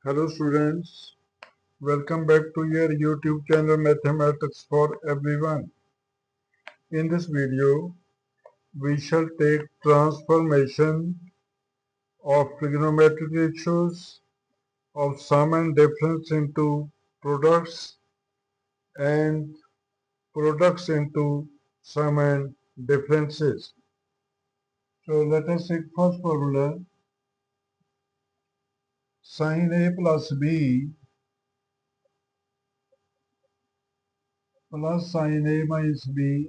Hello students, welcome back to your YouTube channel Mathematics for Everyone. In this video, we shall take transformation of trigonometric ratios of sum and difference into products and products into sum and differences. So let us take first formula, sin A plus B plus sin A minus B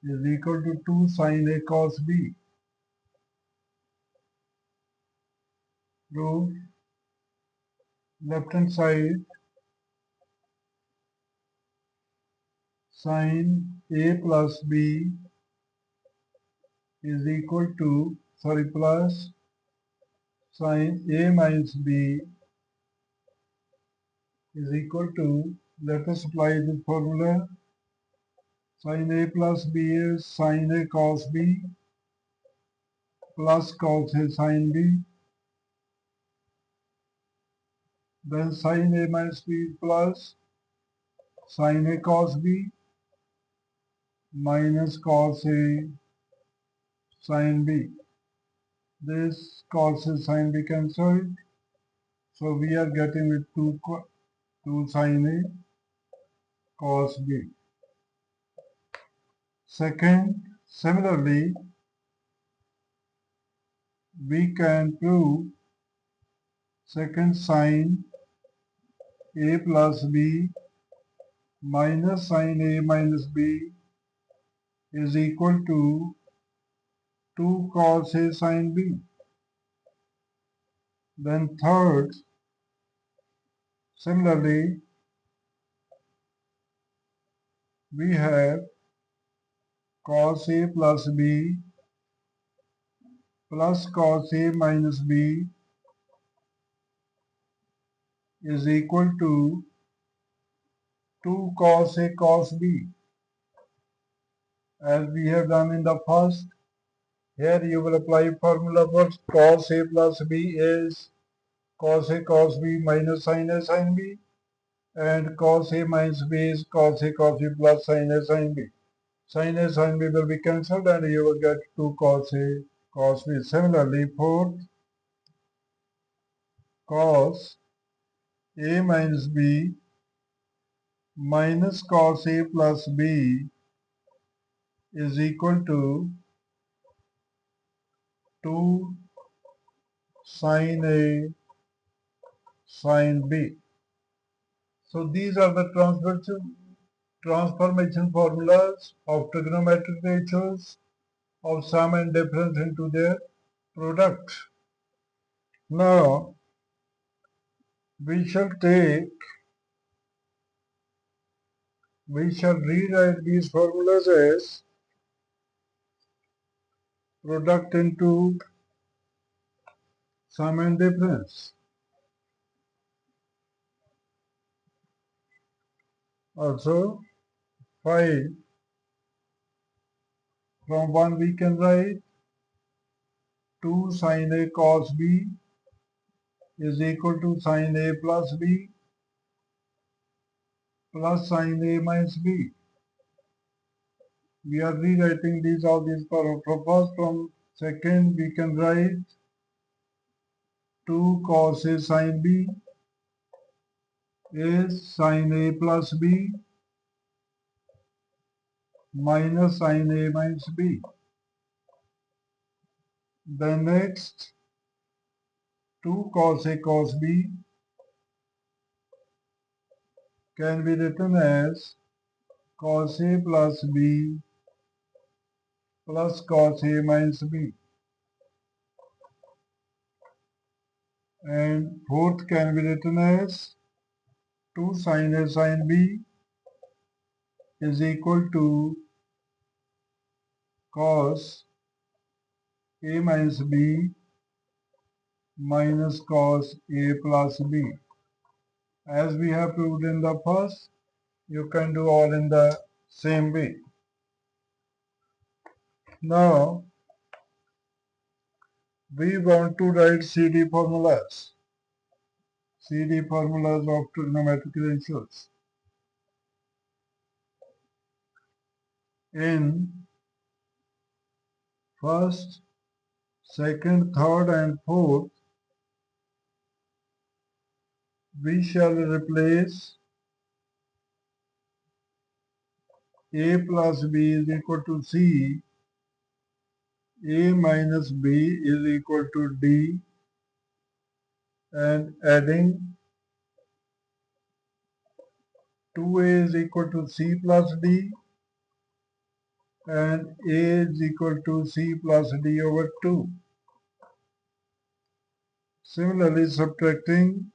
is equal to 2 sin A cos B. Proof: left hand side sin A plus B is equal to plus sin A minus B is equal to, let us apply the formula. Sin A plus B is sin A cos B plus cos A sin B. Then sin A minus B plus sin A cos B minus cos A sin B. This cos A sin B cancelled. So we are getting with 2 sin A cos B. Second, similarly, we can prove second sin A plus B minus sin A minus B is equal to 2 cos A sin B. Then third, similarly, we have cos A plus B plus cos A minus B is equal to 2 cos A cos B. As we have done in the first, here you will apply formula for cos A plus B is cos A cos B minus sin A sin B, and cos A minus B is cos A cos B plus sin A sin B. Sin A sin B will be cancelled and you will get 2 cos A cos B. Similarly, fourth, cos A minus B minus cos A plus B is equal to 2 sin A sin B. So these are the transformation formulas of trigonometric ratios of sum and difference into their product. Now we shall rewrite these formulas as product into sum and difference. Also 5 from 1 we can write 2 sin A cos B is equal to sin A plus B plus sin A minus B. We are rewriting all these formulas. From second we can write 2 cos A sin B is sin A plus B minus sin A minus B. Then next 2 cos A cos B can be written as cos A plus B plus cos A minus B. And fourth can be written as 2 sin A sin B is equal to cos A minus B minus cos A plus B. As we have proved in the first, you can do all in the same way. Now We want to write CD formulas. CD formulas of trigonometric ratios. In first, second, third and fourth, we shall replace A plus B is equal to C, A minus B is equal to D, and adding 2A is equal to C plus D, and A is equal to C plus D over 2. Similarly, subtracting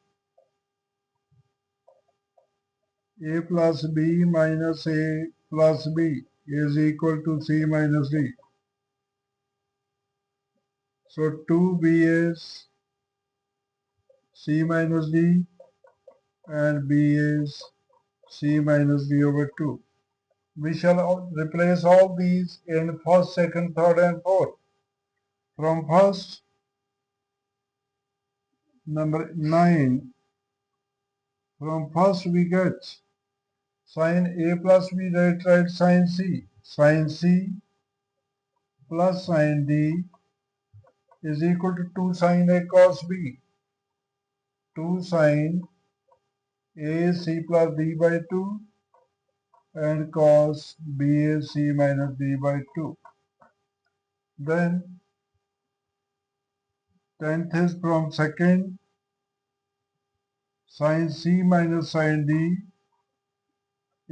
A plus B minus A plus B is equal to C minus D. So 2B is C minus D and B is C minus D over 2. We shall replace all these in first, second, third and fourth. From first, number 9, from first we get sin A plus B, write sin C. Sin C plus sin D is equal to 2 sin A cos B. 2 sin A C plus D by 2 and cos B is C minus D by 2. Then 10th is from second, sin C minus sin D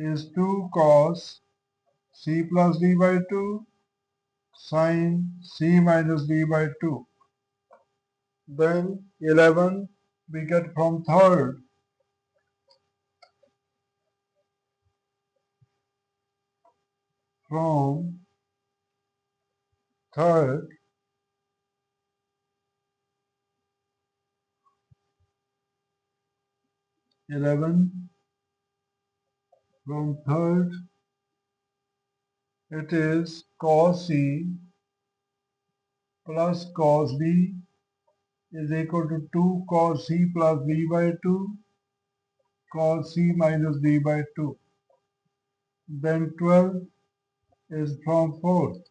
is 2 cos C plus D by 2 sin C minus D by 2. Then 11 we get from third, from third 11 from third it is cos C plus cos D is equal to 2 cos C plus D by 2 cos C minus D by 2. Then 12 is from fourth,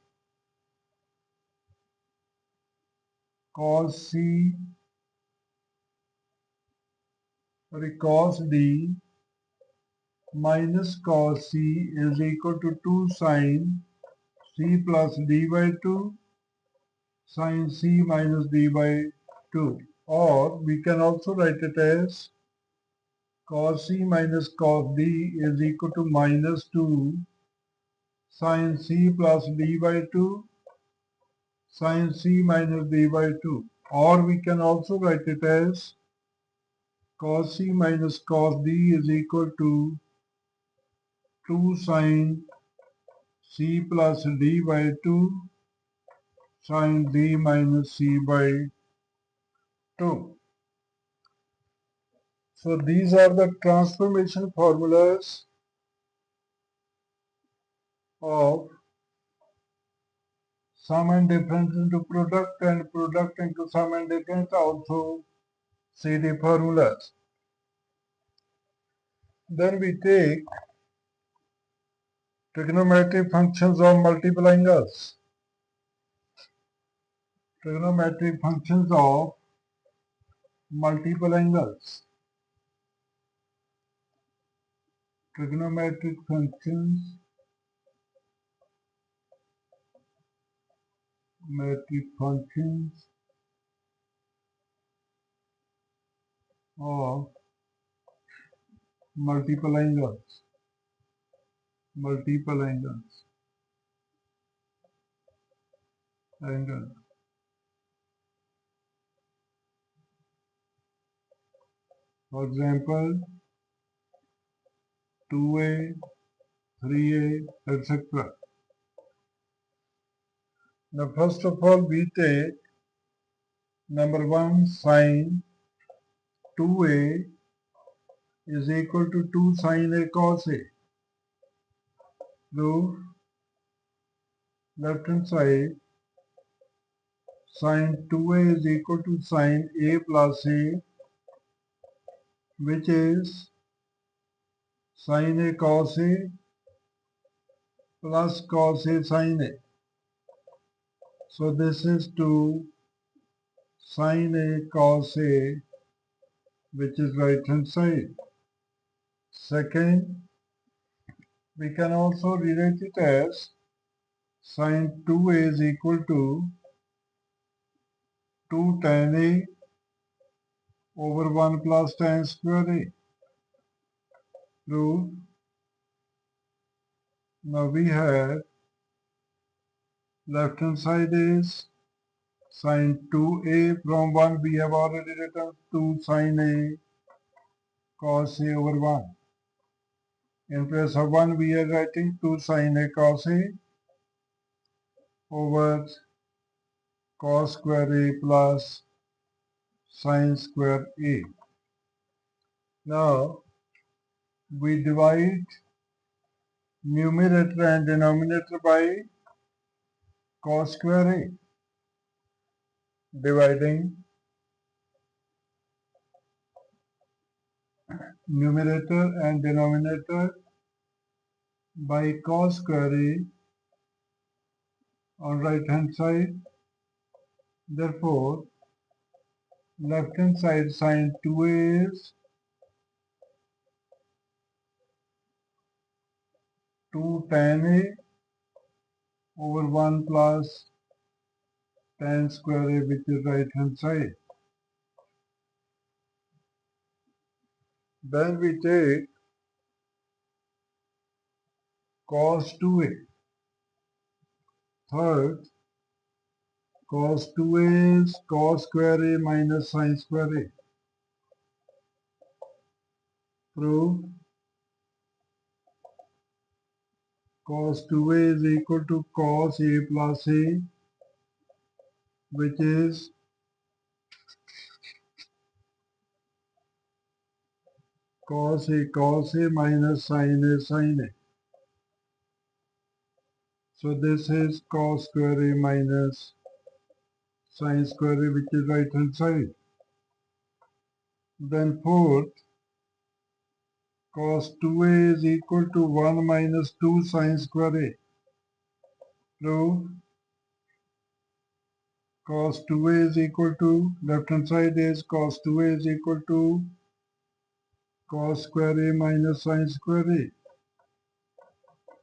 cos D minus cos C is equal to 2 sin C plus D by 2 sin C minus D by 2. Or we can also write it as cos C minus cos D is equal to minus 2 sin C plus D by 2 sin C minus D by 2. Or we can also write it as cos C minus cos D is equal to 2 sin C plus D by 2 sin D minus C by 2. So these are the transformation formulas of sum and difference into product and product into sum and difference, also CD formulas. Then we take trigonometric functions of multiple angles. Trigonometric functions of multiple angles. Trigonometric functions, metric functions of multiple angles. Multiple angles. For example, 2A, 3A, etc. Now first of all we take number 1 sin 2A is equal to 2 sin A cos A. Proof left hand side Sin 2a is equal to sin a plus a, which is sin a cos a plus cos a sin a. So this is 2 sin a cos a, which is right hand side. Second, we can also rewrite it as sin 2a is equal to 2 tan a over 1 plus tan square a. Proof. Now we have left hand side is sin 2a, from 1 we have already written 2 sin a cos a over 1. In place of 1 we are writing 2 sin a cos a over cos square a plus sin square a. Now we divide numerator and denominator by cos square a. Dividing numerator and denominator by cos square a on right hand side. Therefore, left hand side sin 2a is 2 tan a over 1 plus tan square a, which is right hand side. Then we take cos 2a. Third, cos 2a is cos square a minus sin square a. Proof. Cos 2a is equal to cos a plus a, which is cos a minus sin a sin a. So this is cos square a minus sin square a, which is right hand side. Then fourth, cos 2a is equal to 1 minus 2 sin square a. Proof. Cos 2a is equal to, left hand side is cos 2a is equal to cos square a minus sin square a.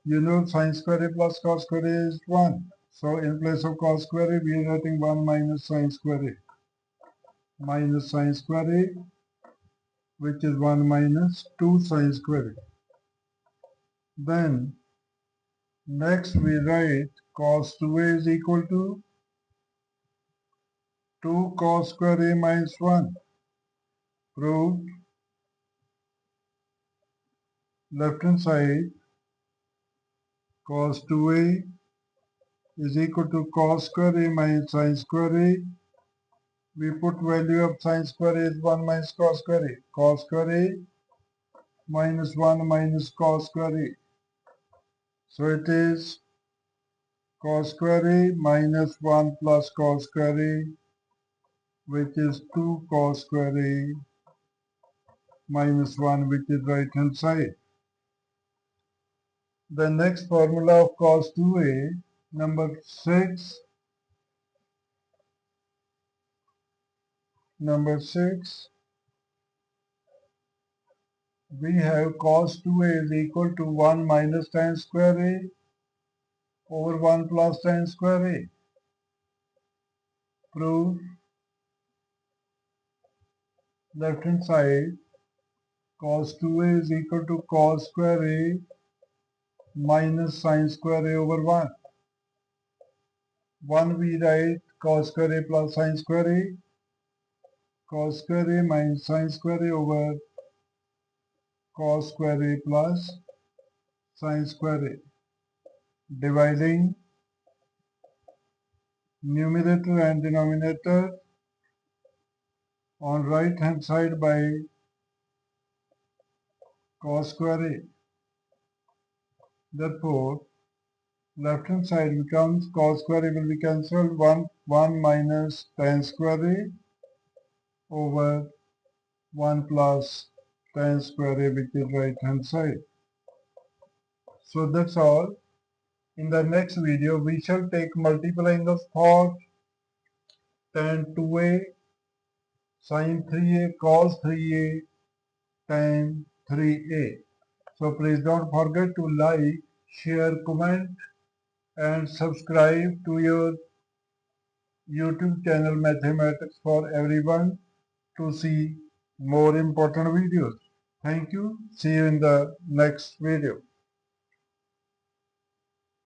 You know sin square a plus cos square a is 1. So in place of cos square a, we are writing 1 minus sin square a. Minus sin square a, which is 1 minus 2 sin square a. Then next we write cos 2a is equal to 2 cos square a minus 1. Proof. Left hand side cos 2a is equal to cos square a minus sin square a. We put value of sin square a is 1 minus cos square a. Cos square a minus 1 minus cos square a. So it is cos square a minus 1 plus cos square a, which is 2 cos square a minus 1, which is right hand side. The next formula of cos 2a, number 6. Number 6, we have cos 2a is equal to 1 minus tan square a over 1 plus tan square a. Proof. Left hand side cos 2a is equal to cos square a minus sin square a over 1. 1 we write cos square a plus sin square a. Cos square a minus sin square a over cos square a plus sin square a. Dividing numerator and denominator on right hand side by cos square a. Therefore, Left hand side becomes cos square A will be cancelled. 1 minus tan square A over 1 plus tan square A, which is right hand side. So that's all. In the next video, we shall take multiplying of thought tan 2A, sin 3A, cos 3A, tan 3A. So please don't forget to like, share, comment and subscribe to your YouTube channel Mathematics for Everyone to see more important videos. Thank you. See you in the next video.